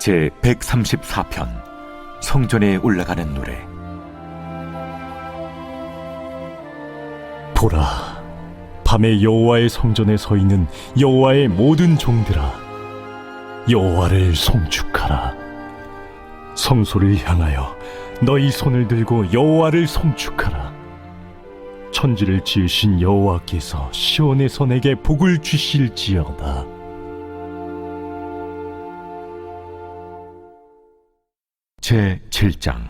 제 134편 성전에 올라가는 노래. 보라, 밤에 여호와의 성전에 서 있는 여호와의 모든 종들아, 여호와를 송축하라. 성소를 향하여 너희 손을 들고 여호와를 송축하라. 천지를 지으신 여호와께서 시온에서 내게 복을 주실지어다. 제 7장.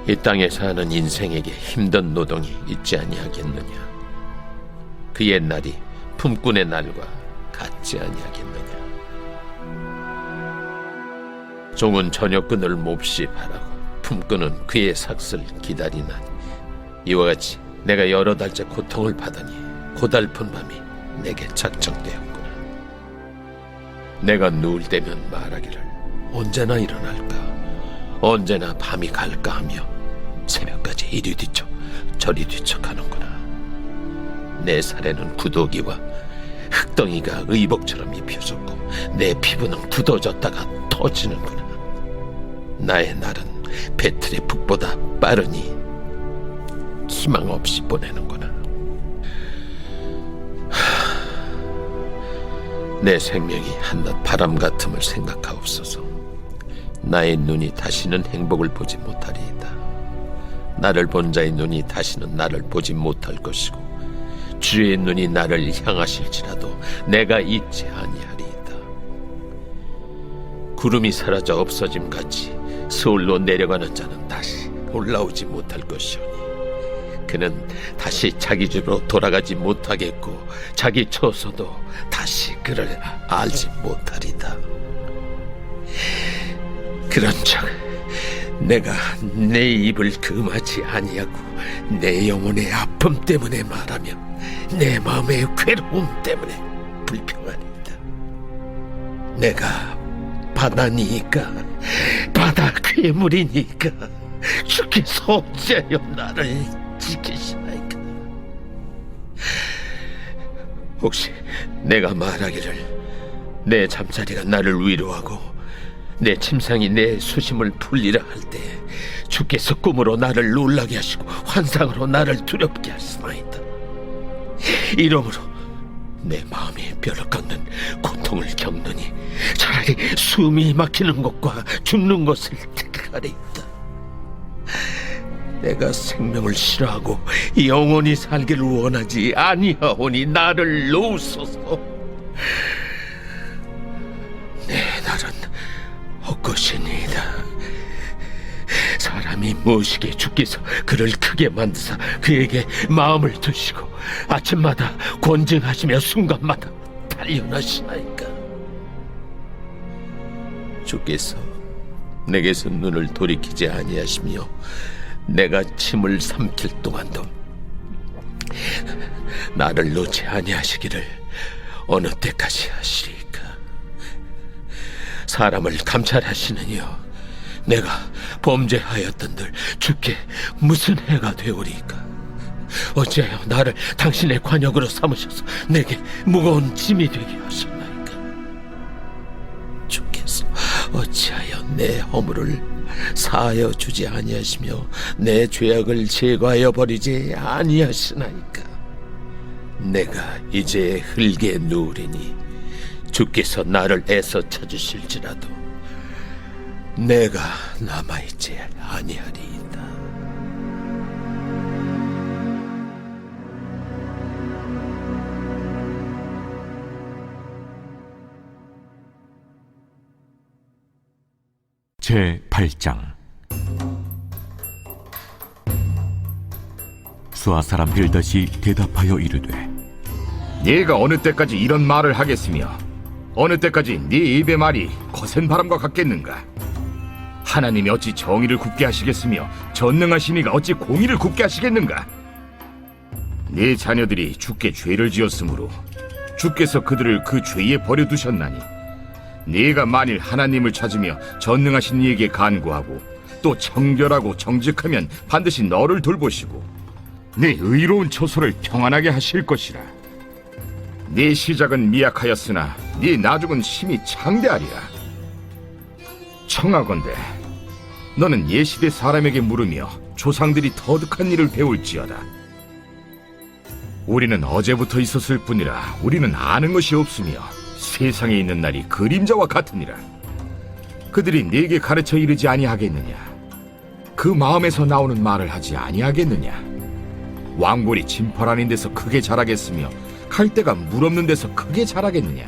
이 땅에 사는 인생에게 힘든 노동이 있지 아니하겠느냐? 그 옛날이 품꾼의 날과 같지 아니하겠느냐? 종은 저녁근을 몹시 바라고 품꾼은 그의 삭슬 기다리나니, 이와 같이 내가 여러 달째 고통을 받으니 고달픈 밤이 내게 작정되었구나. 내가 누울 때면 말하기를 언제나 일어날까, 언제나 밤이 갈까 하며 새벽까지 이리 뒤척 저리 뒤척 하는구나. 내 살에는 구더기와 흙덩이가 의복처럼 입혀졌고 내 피부는 굳어졌다가 터지는구나. 나의 날은 배틀의 북보다 빠르니 희망 없이 보내는구나. 내 생명이 한낱 바람 같음을 생각하옵소서. 나의 눈이 다시는 행복을 보지 못하리이다. 나를 본 자의 눈이 다시는 나를 보지 못할 것이고, 주의 눈이 나를 향하실지라도 내가 잊지 아니하리이다. 구름이 사라져 없어짐같이 서울로 내려가는 자는 다시 올라오지 못할 것이오니, 그는 다시 자기 집으로 돌아가지 못하겠고 자기 처소도 다시 그를 알지 못하리다. 그런즉 내가 내 입을 금하지 아니하고 내 영혼의 아픔 때문에 말하며 내 마음의 괴로움 때문에 불평하리이다. 내가 바다니까, 바다 괴물이니까 주께서 어찌하여 나를 지키시나이까? 혹시 내가 말하기를 내 잠자리가 나를 위로하고 내 침상이 내 수심을 풀리라 할 때 주께서 꿈으로 나를 놀라게 하시고 환상으로 나를 두렵게 하시나이다. 이러므로 내 마음이 뼈를 깎는 고통을 겪느니 차라리 숨이 막히는 것과 죽는 것을 택하리이다. 내가 생명을 싫어하고 영원히 살기를 원하지 아니하오니 나를 놓으소서. 내 날은 헛것이니이다. 사람이 무엇이기에 주께서 그를 크게 만드사 그에게 마음을 두시고 아침마다 권증하시며 순간마다 단련하시나이까? 주께서 내게서 눈을 돌이키지 아니하시며 내가 침을 삼킬 동안도 나를 놓지 아니하시기를 어느 때까지 하시리까? 사람을 감찰하시는 이여, 내가 범죄하였던들 주께 무슨 해가 되오리까? 어찌하여 나를 당신의 관역으로 삼으셔서 내게 무거운 짐이 되게 하셨나이까? 주께서 어찌하여 내 허물을 사하여 주지 아니하시며 내 죄악을 제거하여 버리지 아니하시나이까? 내가 이제 흙에 누우리니 주께서 나를 애써 찾으실지라도 내가 남아있지 아니하리이다. 제 8장. 수아 사람 빌닷이 대답하여 이르되, 네가 어느 때까지 이런 말을 하겠으며 어느 때까지 네 입의 말이 거센 바람과 같겠는가? 하나님이 어찌 정의를 굽게 하시겠으며 전능하신 이가 어찌 공의를 굽게 하시겠는가? 네 자녀들이 주께 죄를 지었으므로 주께서 그들을 그 죄에 버려두셨나니, 네가 만일 하나님을 찾으며 전능하신 이에게 간구하고 또 청결하고 정직하면 반드시 너를 돌보시고 네 의로운 처소를 평안하게 하실 것이라. 네 시작은 미약하였으나 네 나중은 심히 창대하리라. 청하건대 너는 예시대 사람에게 물으며 조상들이 터득한 일을 배울지어다. 우리는 어제부터 있었을 뿐이라 우리는 아는 것이 없으며 세상에 있는 날이 그림자와 같으니라. 그들이 네게 가르쳐 이르지 아니하겠느냐? 그 마음에서 나오는 말을 하지 아니하겠느냐? 왕골이 진펄 아닌 데서 크게 자라겠으며 갈대가 물 없는 데서 크게 자라겠느냐?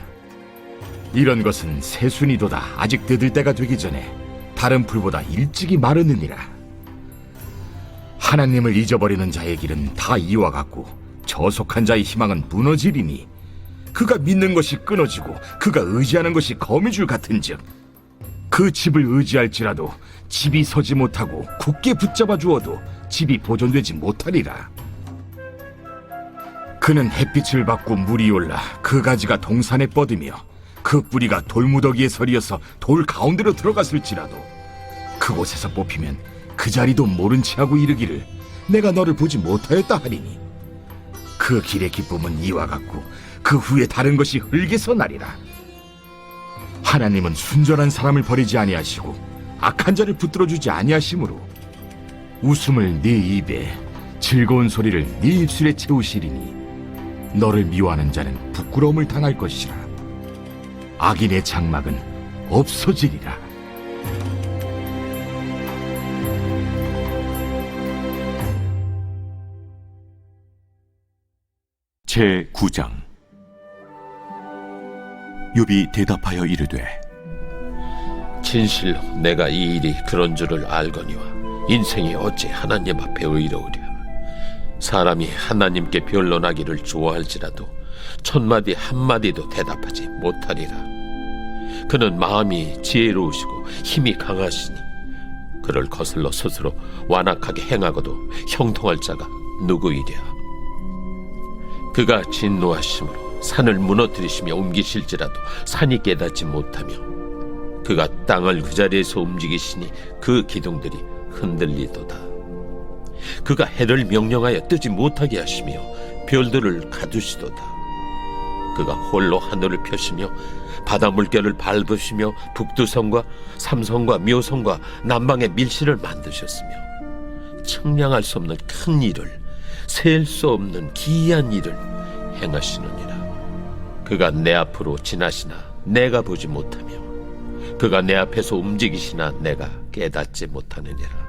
이런 것은 새순이도다 아직 뜯을 때가 되기 전에 다른 풀보다 일찍이 마르느니라. 하나님을 잊어버리는 자의 길은 다 이와 같고 저속한 자의 희망은 무너지리니 그가 믿는 것이 끊어지고 그가 의지하는 것이 거미줄 같은즉 그 집을 의지할지라도 집이 서지 못하고 굳게 붙잡아 주어도 집이 보존되지 못하리라. 그는 햇빛을 받고 물이 올라 그 가지가 동산에 뻗으며 그 뿌리가 돌무더기에 서리어서 돌 가운데로 들어갔을지라도 그곳에서 뽑히면 그 자리도 모른 채 하고 이르기를 내가 너를 보지 못하였다 하리니 그 길의 기쁨은 이와 같고 그 후에 다른 것이 흙에서 나리라. 하나님은 순전한 사람을 버리지 아니하시고 악한 자를 붙들어주지 아니하시므로 웃음을 네 입에 즐거운 소리를 네 입술에 채우시리니 너를 미워하는 자는 부끄러움을 당할 것이라. 악인의 장막은 없어지리라. 제9장. 욥이 대답하여 이르되 진실로 내가 이 일이 그런 줄을 알거니와 인생이 어찌 하나님 앞에 의로우랴. 사람이 하나님께 변론하기를 좋아할지라도 천마디 한마디도 대답하지 못하리라. 그는 마음이 지혜로우시고 힘이 강하시니 그를 거슬러 스스로 완악하게 행하고도 형통할 자가 누구이랴. 그가 진노하심으로 산을 무너뜨리시며 옮기실지라도 산이 깨닫지 못하며 그가 땅을 그 자리에서 움직이시니 그 기둥들이 흔들리도다. 그가 해를 명령하여 뜨지 못하게 하시며 별들을 가두시도다. 그가 홀로 하늘을 펴시며 바다 물결을 밟으시며 북두성과 삼성과 묘성과 남방의 밀실을 만드셨으며 측량할 수 없는 큰 일을 셀 수 없는 기이한 일을 행하시느니라. 그가 내 앞으로 지나시나 내가 보지 못하며 그가 내 앞에서 움직이시나 내가 깨닫지 못하느니라.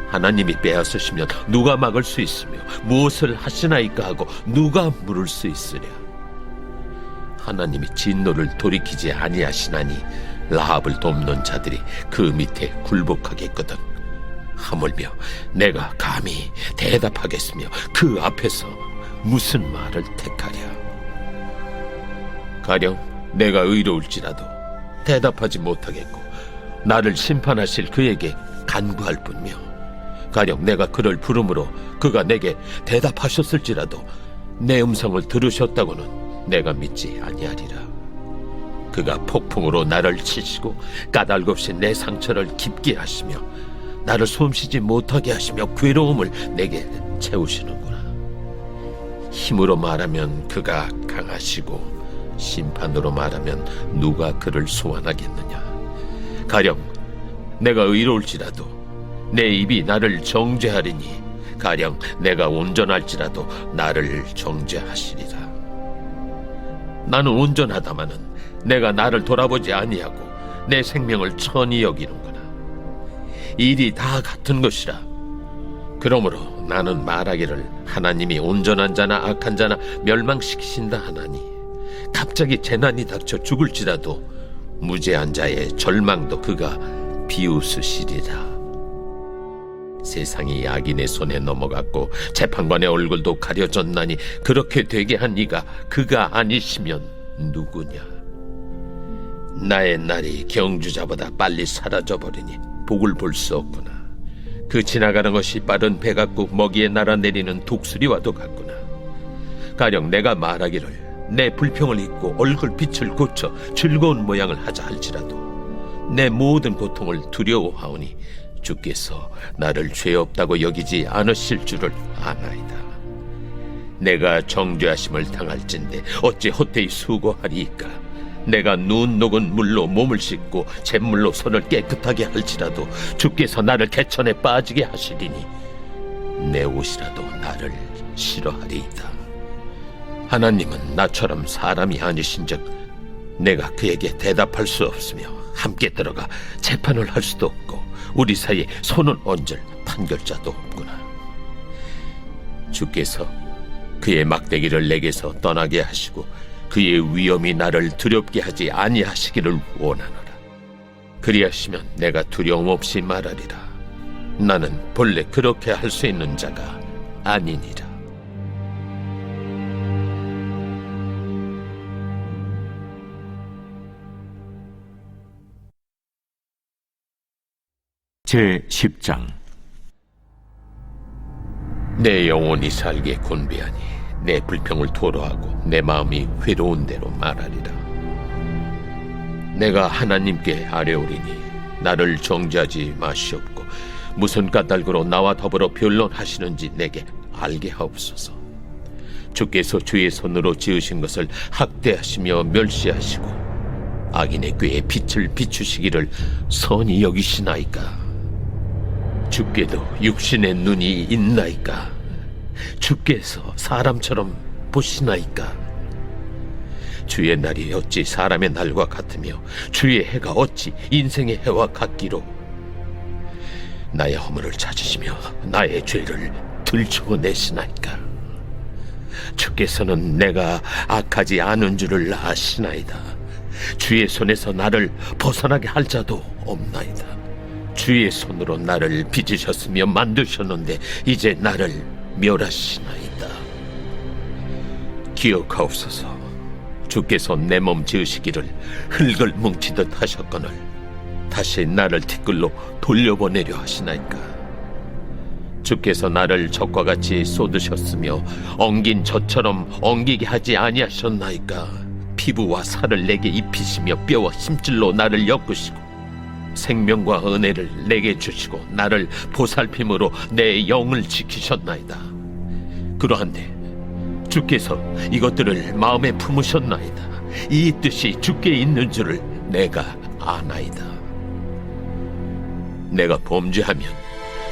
하나님이 빼앗으시면 누가 막을 수 있으며 무엇을 하시나이까 하고 누가 물을 수 있으랴. 하나님이 진노를 돌이키지 아니하시나니 라합을 돕는 자들이 그 밑에 굴복하겠거든. 하물며 내가 감히 대답하겠으며 그 앞에서 무슨 말을 택하랴. 가령 내가 의로울지라도 대답하지 못하겠고 나를 심판하실 그에게 간구할 뿐이며 가령 내가 그를 부름으로 그가 내게 대답하셨을지라도 내 음성을 들으셨다고는 내가 믿지 아니하리라. 그가 폭풍으로 나를 치시고 까닭없이 내 상처를 깊게 하시며 나를 숨쉬지 못하게 하시며 괴로움을 내게 채우시는구나. 힘으로 말하면 그가 강하시고 심판으로 말하면 누가 그를 소환하겠느냐. 가령 내가 의로울지라도 내 입이 나를 정죄하리니 가령 내가 온전할지라도 나를 정죄하시리라. 나는 온전하다마는 내가 나를 돌아보지 아니하고 내 생명을 천히 여기는구나. 일이 다 같은 것이라. 그러므로 나는 말하기를 하나님이 온전한 자나 악한 자나 멸망시키신다 하나니 갑자기 재난이 닥쳐 죽을지라도 무죄한 자의 절망도 그가 비웃으시리라. 세상이 악인의 손에 넘어갔고 재판관의 얼굴도 가려졌나니 그렇게 되게 한 이가 그가 아니시면 누구냐. 나의 날이 경주자보다 빨리 사라져버리니 복을 볼 수 없구나. 그 지나가는 것이 빠른 배 같고 먹이에 날아내리는 독수리와도 같구나. 가령 내가 말하기를 내 불평을 잊고 얼굴빛을 고쳐 즐거운 모양을 하자 할지라도 내 모든 고통을 두려워하오니 주께서 나를 죄 없다고 여기지 않으실 줄을 아나이다. 내가 정죄하심을 당할진대 어찌 헛되이 수고하리이까. 내가 눈 녹은 물로 몸을 씻고 잿물로 손을 깨끗하게 할지라도 주께서 나를 개천에 빠지게 하시리니 내 옷이라도 나를 싫어하리이다. 하나님은 나처럼 사람이 아니신즉 내가 그에게 대답할 수 없으며 함께 들어가 재판을 할 수도 없고 우리 사이에 손을 얹을 판결자도 없구나. 주께서 그의 막대기를 내게서 떠나게 하시고 그의 위엄이 나를 두렵게 하지 아니하시기를 원하노라. 그리하시면 내가 두려움 없이 말하리라. 나는 본래 그렇게 할 수 있는 자가 아니니라. 제 10장. 내 영혼이 살게 곤비하니 내 불평을 토로하고 내 마음이 회로운 대로 말하리라. 내가 하나님께 아뢰오리니 나를 정죄하지 마시옵고 무슨 까닭으로 나와 더불어 변론하시는지 내게 알게 하옵소서. 주께서 주의 손으로 지으신 것을 학대하시며 멸시하시고 악인의 꾀에 빛을 비추시기를 선히 여기시나이까. 주께도 육신의 눈이 있나이까. 주께서 사람처럼 보시나이까. 주의 날이 어찌 사람의 날과 같으며 주의 해가 어찌 인생의 해와 같기로. 나의 허물을 찾으시며 나의 죄를 들추어내시나이까. 주께서는 내가 악하지 않은 줄을 아시나이다. 주의 손에서 나를 벗어나게 할 자도 없나이다. 주의 손으로 나를 빚으셨으며 만드셨는데 이제 나를 멸하시나이다. 기억하옵소서. 주께서 내 몸 지으시기를 흙을 뭉치듯 하셨거늘 다시 나를 티끌로 돌려보내려 하시나이까. 주께서 나를 젖과 같이 쏟으셨으며 엉긴 젖처럼 엉기게 하지 아니하셨나이까. 피부와 살을 내게 입히시며 뼈와 힘줄로 나를 엮으시고 생명과 은혜를 내게 주시고 나를 보살핌으로 내 영을 지키셨나이다. 그러한데 주께서 이것들을 마음에 품으셨나이다. 이 뜻이 주께 있는 줄을 내가 아나이다. 내가 범죄하면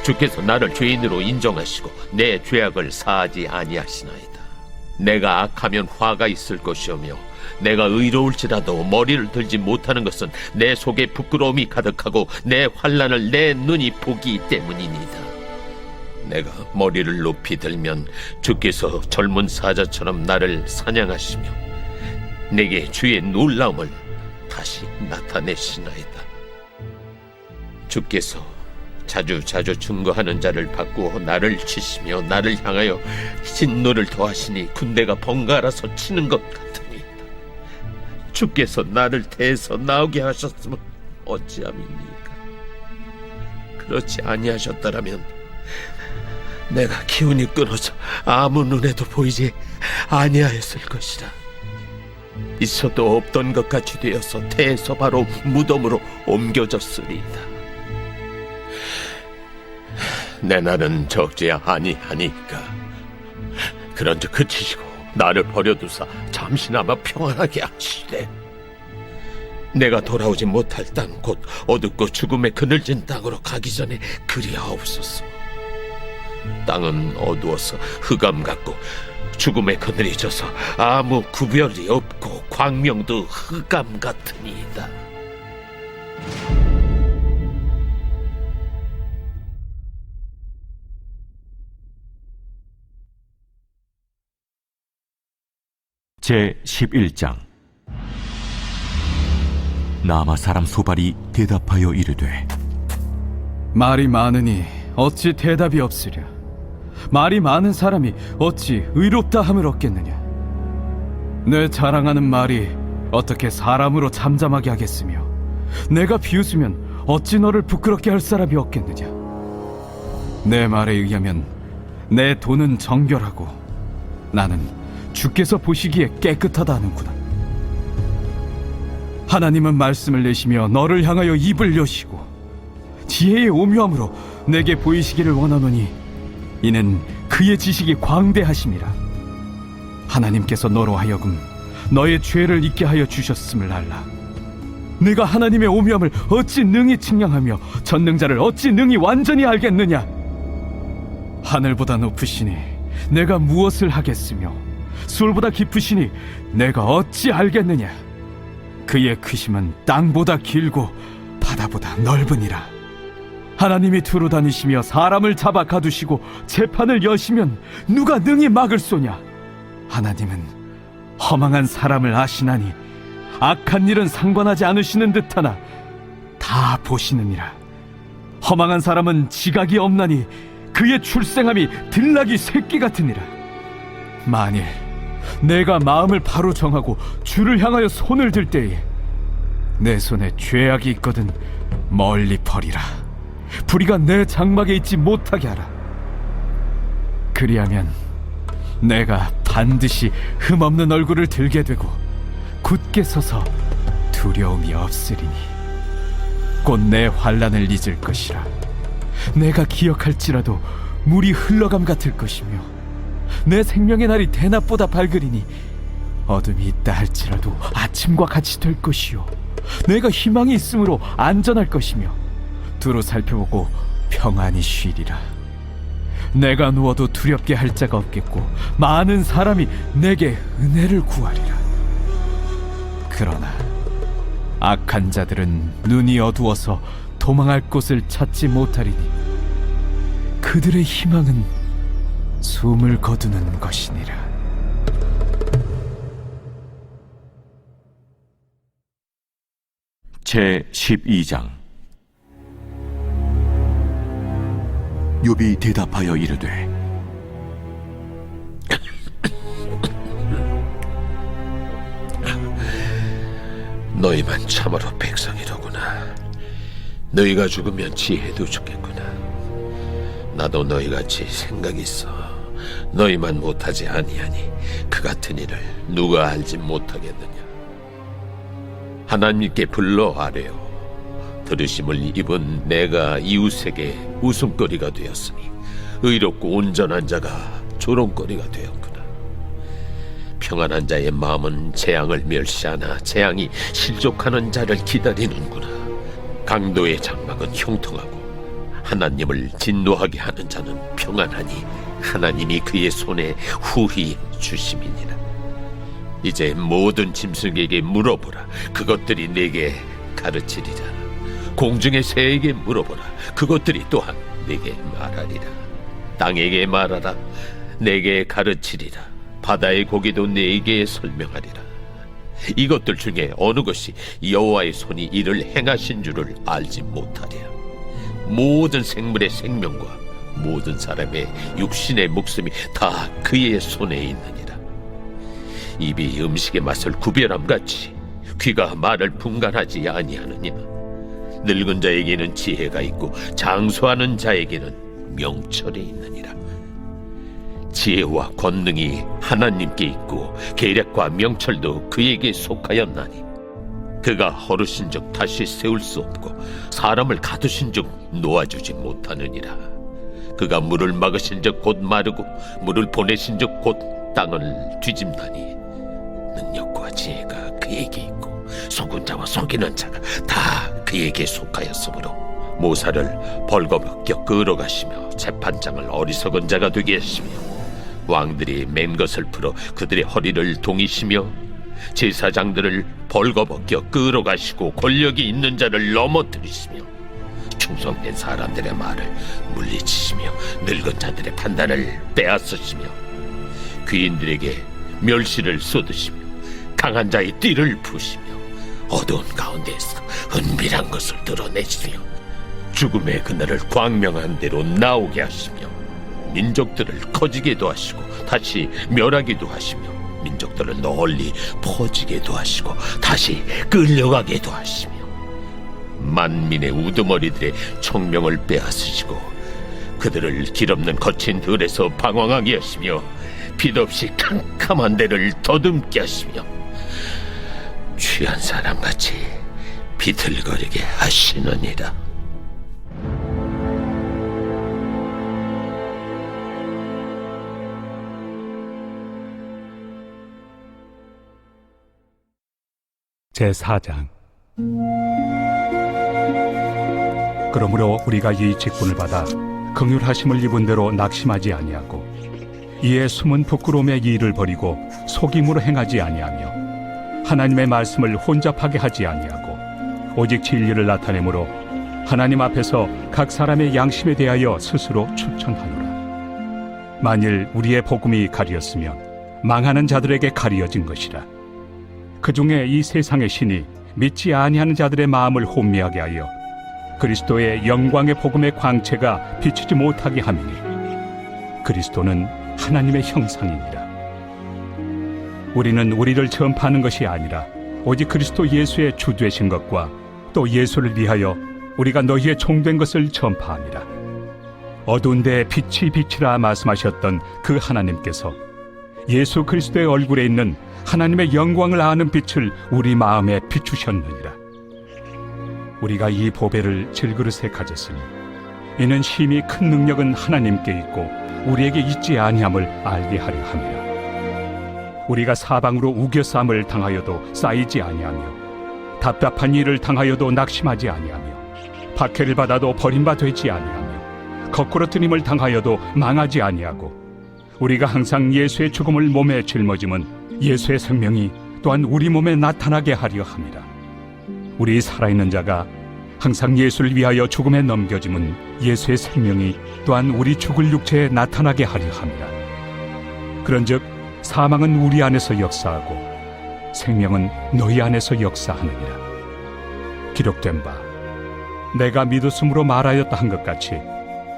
주께서 나를 죄인으로 인정하시고 내 죄악을 사하지 아니하시나이다. 내가 악하면 화가 있을 것이오며 내가 의로울지라도 머리를 들지 못하는 것은 내 속에 부끄러움이 가득하고 내 환난을 내 눈이 보기 때문이니이다. 내가 머리를 높이 들면 주께서 젊은 사자처럼 나를 사냥하시며 내게 주의 놀라움을 다시 나타내시나이다. 주께서 자주 증거하는 자를 바꾸어 나를 치시며 나를 향하여 진노를 더하시니 군대가 번갈아서 치는 것 같으니이다. 주께서 나를 대해서 나오게 하셨으면 어찌함이니까. 그렇지 아니하셨더라면 내가 기운이 끊어져 아무 눈에도 보이지 아니하였을 것이라. 있어도 없던 것 같이 되어서 태에서 바로 무덤으로 옮겨졌으리이다. 내 날은 적지 아니하니까. 그런즉 그치시고 나를 버려두사 잠시나마 평안하게 하시되 내가 돌아오지 못할 땅 곧 어둡고 죽음에 그늘진 땅으로 가기 전에 그리하옵소서. 땅은 어두워서 흑암 같고 죽음의 그늘이 져서 아무 구별이 없고 광명도 흑암 같으니이다. 제 11장. 나아마 사람 소발이 대답하여 이르되 말이 많으니 어찌 대답이 없으랴. 말이 많은 사람이 어찌 의롭다 함을 얻겠느냐. 내 자랑하는 말이 어떻게 사람으로 잠잠하게 하겠으며 내가 비웃으면 어찌 너를 부끄럽게 할 사람이 없겠느냐. 내 말에 의하면 내 돈은 정결하고 나는 주께서 보시기에 깨끗하다 하는구나. 하나님은 말씀을 내시며 너를 향하여 입을 여시고 지혜의 오묘함으로 내게 보이시기를 원하노니 이는 그의 지식이 광대하심이라. 하나님께서 너로 하여금 너의 죄를 잊게 하여 주셨음을 알라. 네가 하나님의 오묘함을 어찌 능히 측량하며 전능자를 어찌 능히 완전히 알겠느냐? 하늘보다 높으시니 내가 무엇을 하겠으며 수울보다 깊으시니 내가 어찌 알겠느냐? 그의 크심은 땅보다 길고 바다보다 넓으니라. 하나님이 두루 다니시며 사람을 잡아 가두시고 재판을 여시면 누가 능히 막을 소냐? 하나님은 허망한 사람을 아시나니 악한 일은 상관하지 않으시는 듯하나 다 보시느니라. 허망한 사람은 지각이 없나니 그의 출생함이 들나귀 새끼 같으니라. 만일 내가 마음을 바로 정하고 주를 향하여 손을 들 때에 내 손에 죄악이 있거든 멀리 버리라. 불의가 내 장막에 있지 못하게 하라. 그리하면 내가 반드시 흠없는 얼굴을 들게 되고 굳게 서서 두려움이 없으리니 곧 내 환난을 잊을 것이라. 내가 기억할지라도 물이 흘러감 같을 것이며 내 생명의 날이 대낮보다 밝으리니 어둠이 있다 할지라도 아침과 같이 될 것이요 내가 희망이 있으므로 안전할 것이며 두루 살펴보고 평안히 쉬리라. 내가 누워도 두렵게 할 자가 없겠고 많은 사람이 내게 은혜를 구하리라. 그러나 악한 자들은 눈이 어두워서 도망할 곳을 찾지 못하리니 그들의 희망은 숨을 거두는 것이니라. 제 12장. 욥이 대답하여 이르되 너희만 참으로 백성이로구나. 너희가 죽으면 지혜도 죽겠구나. 나도 너희같이 생각이 있어. 너희만 못하지 아니하니 그 같은 일을 누가 알지 못하겠느냐. 하나님께 불러 아뢰어 들으심을 입은 내가 이웃에게 웃음거리가 되었으니 의롭고 온전한 자가 조롱거리가 되었구나. 평안한 자의 마음은 재앙을 멸시하나 재앙이 실족하는 자를 기다리는구나. 강도의 장막은 형통하고 하나님을 진노하게 하는 자는 평안하니 하나님이 그의 손에 후히 주심이니라. 이제 모든 짐승에게 물어보라. 그것들이 내게 가르치리라. 공중의 새에게 물어보라. 그것들이 또한 내게 말하리라. 땅에게 말하라. 내게 가르치리라. 바다의 고기도 내게 설명하리라. 이것들 중에 어느 것이 여호와의 손이 이를 행하신 줄을 알지 못하랴. 모든 생물의 생명과 모든 사람의 육신의 목숨이 다 그의 손에 있느니라. 입이 음식의 맛을 구별함같이 귀가 말을 분간하지 아니하느냐. 늙은 자에게는 지혜가 있고 장수하는 자에게는 명철이 있느니라. 지혜와 권능이 하나님께 있고 계략과 명철도 그에게 속하였나니 그가 허르신즉 다시 세울 수 없고 사람을 가두신즉 놓아주지 못하느니라. 그가 물을 막으신즉 곧 마르고 물을 보내신즉 곧 땅을 뒤집나니 능력과 지혜가 그에게 있고 속은 자와 속이는 자가 다 그에게 속하였으므로 모사를 벌거벗겨 끌어가시며 재판장을 어리석은 자가 되게 하시며 왕들이 맨 것을 풀어 그들의 허리를 동이시며 제사장들을 벌거벗겨 끌어가시고 권력이 있는 자를 넘어뜨리시며 충성된 사람들의 말을 물리치시며 늙은 자들의 판단을 빼앗으시며 귀인들에게 멸시를 쏟으시며 강한 자의 띠를 푸시며 어두운 가운데에서 은밀한 것을 드러내시며 죽음의 그날을 광명한 대로 나오게 하시며 민족들을 커지게도 하시고 다시 멸하기도 하시며 민족들을 널리 퍼지게도 하시고 다시 끌려가게도 하시며 만민의 우두머리들의 총명을 빼앗으시고 그들을 길없는 거친 들에서 방황하게 하시며 빛 없이 캄캄한 데를 더듬게 하시며 취한 사람같이 비틀거리게 하시느니라. 제4장. 그러므로 우리가 이 직분을 받아 긍휼하심을 입은 대로 낙심하지 아니하고 이에 숨은 부끄러움의 일을 버리고 속임으로 행하지 아니하며 하나님의 말씀을 혼잡하게 하지 아니하고 오직 진리를 나타내므로 하나님 앞에서 각 사람의 양심에 대하여 스스로 추천하노라. 만일 우리의 복음이 가리었으면 망하는 자들에게 가리어진 것이라. 그 중에 이 세상의 신이 믿지 아니하는 자들의 마음을 혼미하게 하여 그리스도의 영광의 복음의 광채가 비추지 못하게 함이니 그리스도는 하나님의 형상이니라. 우리는 우리를 전파하는 것이 아니라 오직 그리스도 예수의 주 되신 것과 또 예수를 위하여 우리가 너희의 종된 것을 전파함이라. 어두운 데 빛이 빛이라 말씀하셨던 그 하나님께서 예수 그리스도의 얼굴에 있는 하나님의 영광을 아는 빛을 우리 마음에 비추셨느니라. 우리가 이 보배를 질그릇에 가졌으니 이는 심히 큰 능력은 하나님께 있고 우리에게 있지 아니함을 알게 하려 함이라. 우리가 사방으로 우겨쌈을 당하여도 쌓이지 아니하며 답답한 일을 당하여도 낙심하지 아니하며 박해를 받아도 버림바 되지 아니하며 거꾸로 뜨림을 당하여도 망하지 아니하고 우리가 항상 예수의 죽음을 몸에 짊어짐은 예수의 생명이 또한 우리 몸에 나타나게 하려 함이라. 우리 살아있는 자가 항상 예수를 위하여 죽음에 넘겨짐은 예수의 생명이 또한 우리 죽을 육체에 나타나게 하려 함이라. 그런즉 사망은 우리 안에서 역사하고 생명은 너희 안에서 역사하느니라. 기록된 바 내가 믿었으므로 말하였다 한 것 같이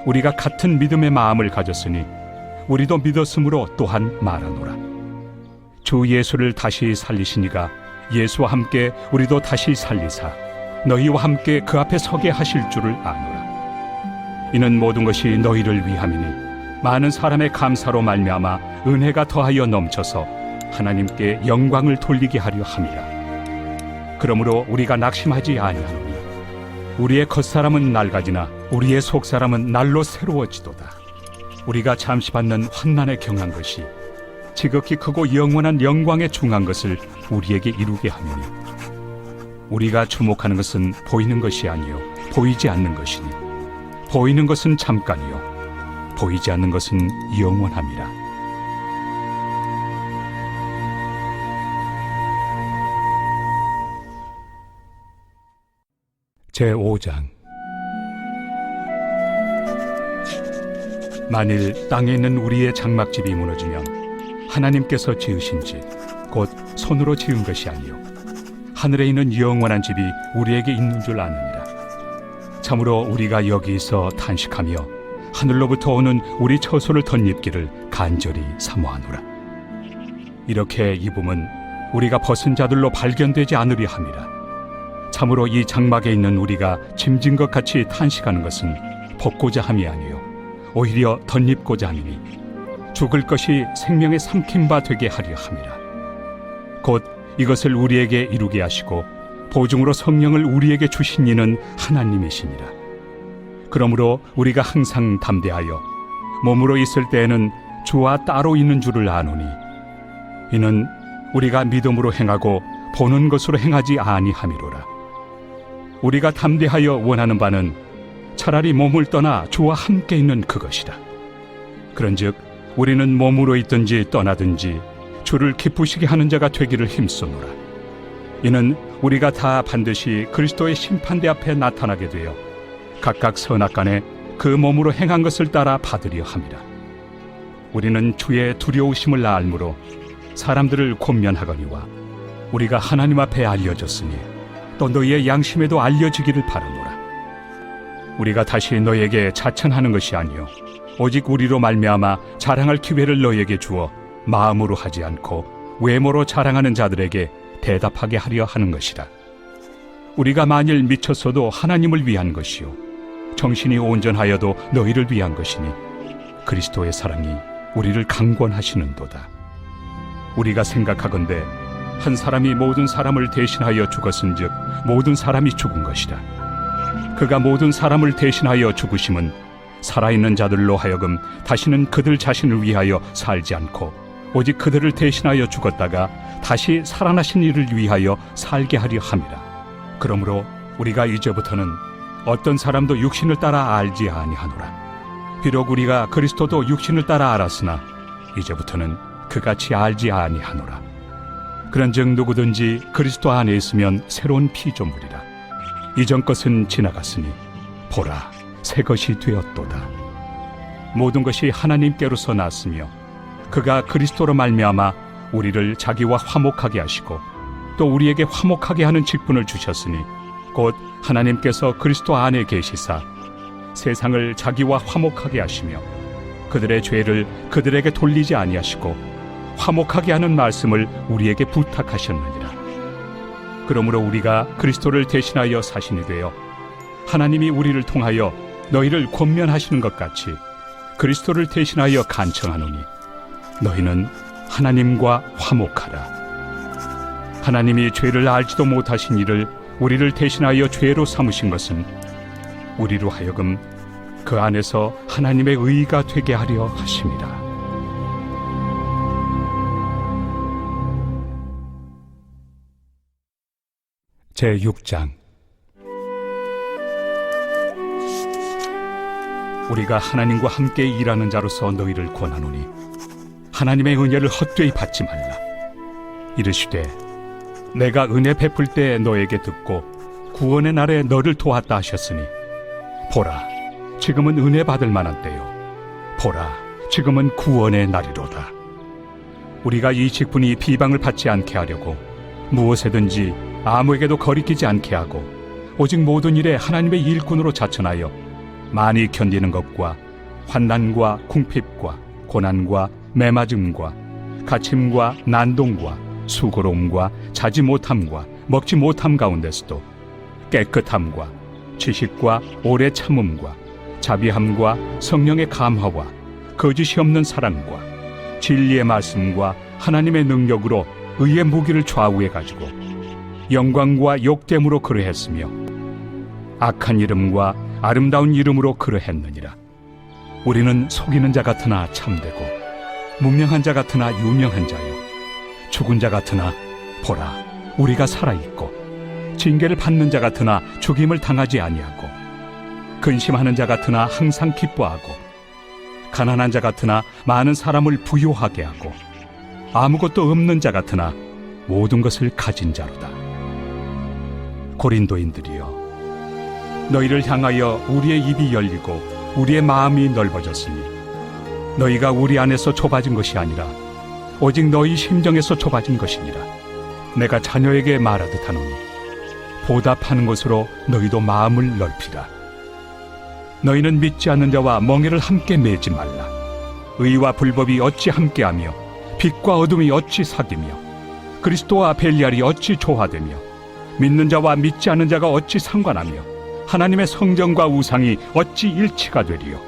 우리가 같은 믿음의 마음을 가졌으니 우리도 믿었으므로 또한 말하노라. 주 예수를 다시 살리시니가 예수와 함께 우리도 다시 살리사 너희와 함께 그 앞에 서게 하실 줄을 아노라. 이는 모든 것이 너희를 위함이니 많은 사람의 감사로 말미암아 은혜가 더하여 넘쳐서 하나님께 영광을 돌리게 하려 함이라. 그러므로 우리가 낙심하지 아니하노니 우리의 겉사람은 낡아지나 우리의 속사람은 날로 새로워지도다. 우리가 잠시 받는 환난에 경한 것이 지극히 크고 영원한 영광에 중한 것을 우리에게 이루게 하느니 우리가 주목하는 것은 보이는 것이 아니요 보이지 않는 것이니 보이는 것은 잠깐이요 보이지 않는 것은 영원함이라. 제5장. 만일 땅에 있는 우리의 장막집이 무너지면 하나님께서 지으신 집 곧 손으로 지은 것이 아니요 하늘에 있는 영원한 집이 우리에게 있는 줄 아느니라. 참으로 우리가 여기서 탄식하며 하늘로부터 오는 우리 처소를 덧입기를 간절히 사모하노라. 이렇게 입음은 우리가 벗은 자들로 발견되지 않으려 함이라. 참으로 이 장막에 있는 우리가 짐진 것 같이 탄식하는 것은 벗고자 함이 아니요 오히려 덧입고자 함이니 죽을 것이 생명의 삼킨 바 되게 하려 함이라. 곧 이것을 우리에게 이루게 하시고 보증으로 성령을 우리에게 주신 이는 하나님이시니라. 그러므로 우리가 항상 담대하여 몸으로 있을 때에는 주와 따로 있는 줄을 아노니 이는 우리가 믿음으로 행하고 보는 것으로 행하지 아니함이로라. 우리가 담대하여 원하는 바는 차라리 몸을 떠나 주와 함께 있는 그것이라. 그런즉 우리는 몸으로 있든지 떠나든지 주를 기쁘시게 하는 자가 되기를 힘쓰노라. 이는 우리가 다 반드시 그리스도의 심판대 앞에 나타나게 되어 각각 선악간에 그 몸으로 행한 것을 따라 받으려 함이라. 우리는 주의 두려우심을 알므로 사람들을 권면하거니와 우리가 하나님 앞에 알려졌으니 또 너희의 양심에도 알려지기를 바라노라. 우리가 다시 너희에게 자천하는 것이 아니요 오직 우리로 말미암아 자랑할 기회를 너희에게 주어 마음으로 하지 않고 외모로 자랑하는 자들에게 대답하게 하려 하는 것이라. 우리가 만일 미쳤어도 하나님을 위한 것이요 정신이 온전하여도 너희를 위한 것이니 그리스도의 사랑이 우리를 강권하시는도다. 우리가 생각하건대 한 사람이 모든 사람을 대신하여 죽었은즉 모든 사람이 죽은 것이라. 그가 모든 사람을 대신하여 죽으심은 살아있는 자들로 하여금 다시는 그들 자신을 위하여 살지 않고 오직 그들을 대신하여 죽었다가 다시 살아나신 이를 위하여 살게 하려 함이라. 그러므로 우리가 이제부터는 어떤 사람도 육신을 따라 알지 아니하노라. 비록 우리가 그리스도도 육신을 따라 알았으나 이제부터는 그같이 알지 아니하노라. 그런즉 누구든지 그리스도 안에 있으면 새로운 피조물이라. 이전 것은 지나갔으니 보라, 새 것이 되었도다. 모든 것이 하나님께로서 났으며 그가 그리스도로 말미암아 우리를 자기와 화목하게 하시고 또 우리에게 화목하게 하는 직분을 주셨으니 곧 하나님께서 그리스도 안에 계시사 세상을 자기와 화목하게 하시며 그들의 죄를 그들에게 돌리지 아니하시고 화목하게 하는 말씀을 우리에게 부탁하셨느니라. 그러므로 우리가 그리스도를 대신하여 사신이 되어 하나님이 우리를 통하여 너희를 권면하시는 것 같이 그리스도를 대신하여 간청하노니 너희는 하나님과 화목하라. 하나님이 죄를 알지도 못하신 이를 우리를 대신하여 죄로 삼으신 것은 우리로 하여금 그 안에서 하나님의 의가 되게 하려 하심이라. 제6장. 우리가 하나님과 함께 일하는 자로서 너희를 권하노니 하나님의 은혜를 헛되이 받지 말라. 이르시되 내가 은혜 베풀 때 너에게 듣고 구원의 날에 너를 도왔다 하셨으니 보라, 지금은 은혜 받을 만한 때요. 보라, 지금은 구원의 날이로다. 우리가 이 직분이 비방을 받지 않게 하려고 무엇에든지 아무에게도 거리끼지 않게 하고 오직 모든 일에 하나님의 일꾼으로 자천하여 많이 견디는 것과 환난과 궁핍과 고난과 매맞음과 갇힘과 난동과 수고로움과 자지 못함과 먹지 못함 가운데서도 깨끗함과 지식과 오래 참음과 자비함과 성령의 감화와 거짓이 없는 사랑과 진리의 말씀과 하나님의 능력으로 의의 무기를 좌우해 가지고 영광과 욕됨으로 그러했으며 악한 이름과 아름다운 이름으로 그러했느니라. 우리는 속이는 자 같으나 참되고 문명한 자 같으나 유명한 자요, 죽은 자 같으나 보라, 우리가 살아있고 징계를 받는 자 같으나 죽임을 당하지 아니하고 근심하는 자 같으나 항상 기뻐하고 가난한 자 같으나 많은 사람을 부요하게 하고 아무것도 없는 자 같으나 모든 것을 가진 자로다. 고린도인들이여, 너희를 향하여 우리의 입이 열리고 우리의 마음이 넓어졌으니 너희가 우리 안에서 좁아진 것이 아니라 오직 너희 심정에서 좁아진 것이니라. 내가 자녀에게 말하듯 하노니 보답하는 것으로 너희도 마음을 넓히라. 너희는 믿지 않는 자와 멍에를 함께 매지 말라. 의와 불법이 어찌 함께하며 빛과 어둠이 어찌 사귀며 그리스도와 벨리알이 어찌 조화되며 믿는 자와 믿지 않는 자가 어찌 상관하며 하나님의 성전과 우상이 어찌 일치가 되리요.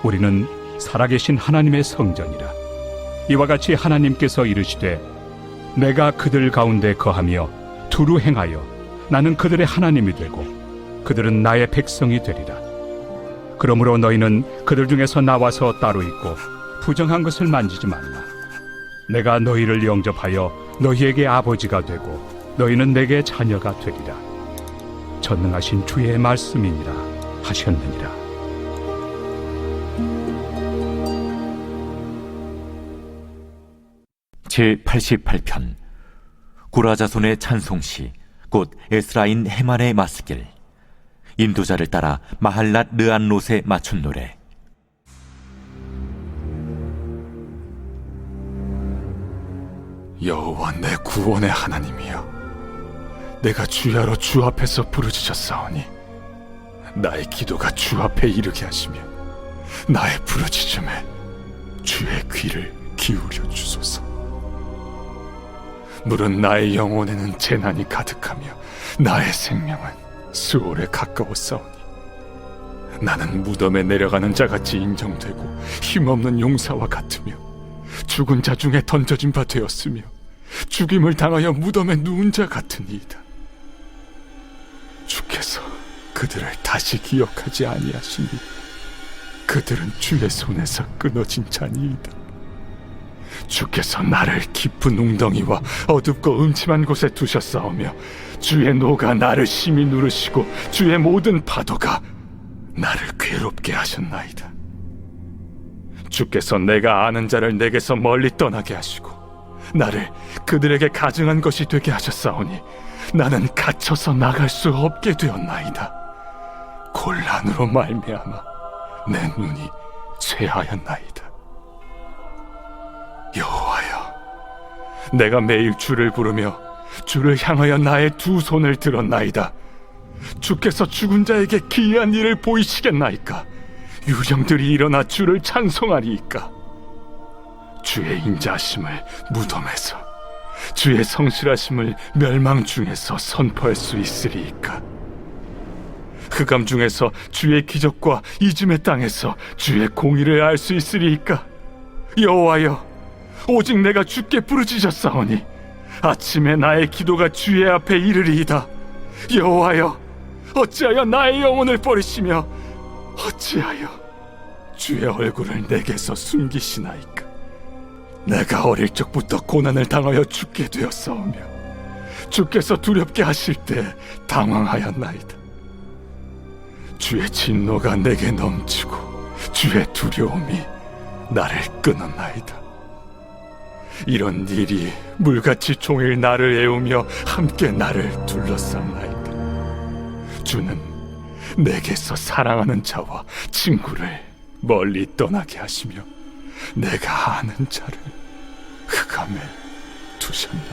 우리는 살아계신 하나님의 성전이라. 이와 같이 하나님께서 이르시되 내가 그들 가운데 거하며 두루 행하여 나는 그들의 하나님이 되고 그들은 나의 백성이 되리라. 그러므로 너희는 그들 중에서 나와서 따로 있고 부정한 것을 만지지 말라. 내가 너희를 영접하여 너희에게 아버지가 되고 너희는 내게 자녀가 되리라. 전능하신 주의 말씀이니라 하셨느니라. 제88편 구라자손의 찬송시 곧 에스라인 헤만의 마스길. 인도자를 따라 마할랏 르안롯에 맞춘 노래. 여호와 내 구원의 하나님이여, 내가 주야로 주 앞에서 부르짖었사오니 나의 기도가 주 앞에 이르게 하시며 나의 부르짖음에 주의 귀를 기울여 주소서. 물은 나의 영혼에는 재난이 가득하며 나의 생명은 수월에 가까웠사오니 나는 무덤에 내려가는 자같이 인정되고 힘없는 용사와 같으며 죽은 자 중에 던져진 바 되었으며 죽임을 당하여 무덤에 누운 자 같으니이다. 주께서 그들을 다시 기억하지 아니하시니, 그들은 주의 손에서 끊어진 자니이다. 주께서 나를 깊은 웅덩이와 어둡고 음침한 곳에 두셨사오며 주의 노가 나를 심히 누르시고 주의 모든 파도가 나를 괴롭게 하셨나이다. 주께서 내가 아는 자를 내게서 멀리 떠나게 하시고 나를 그들에게 가증한 것이 되게 하셨사오니 나는 갇혀서 나갈 수 없게 되었나이다. 곤란으로 말미암아 내 눈이 쇠하였나이다. 여호와여, 내가 매일 주를 부르며 주를 향하여 나의 두 손을 들었나이다. 주께서 죽은 자에게 기이한 일을 보이시겠나이까? 유령들이 일어나 주를 찬송하리이까? 주의 인자하심을 무덤에서, 주의 성실하심을 멸망 중에서 선포할 수 있으리이까? 흑암 중에서 주의 기적과 이즘의 땅에서 주의 공의를 알 수 있으리이까? 여호와여, 오직 내가 주께 부르짖었사오니 아침에 나의 기도가 주의 앞에 이르리이다. 여호와여, 어찌하여 나의 영혼을 버리시며 어찌하여 주의 얼굴을 내게서 숨기시나이까? 내가 어릴 적부터 고난을 당하여 죽게 되었사오며 주께서 두렵게 하실 때 당황하였나이다. 주의 진노가 내게 넘치고 주의 두려움이 나를 끊었나이다. 이런 일이 물같이 종일 나를 애우며 함께 나를 둘러쌌나이다. 주는 내게서 사랑하는 자와 친구를 멀리 떠나게 하시며 내가 아는 자를 흑암에 두셨나이다.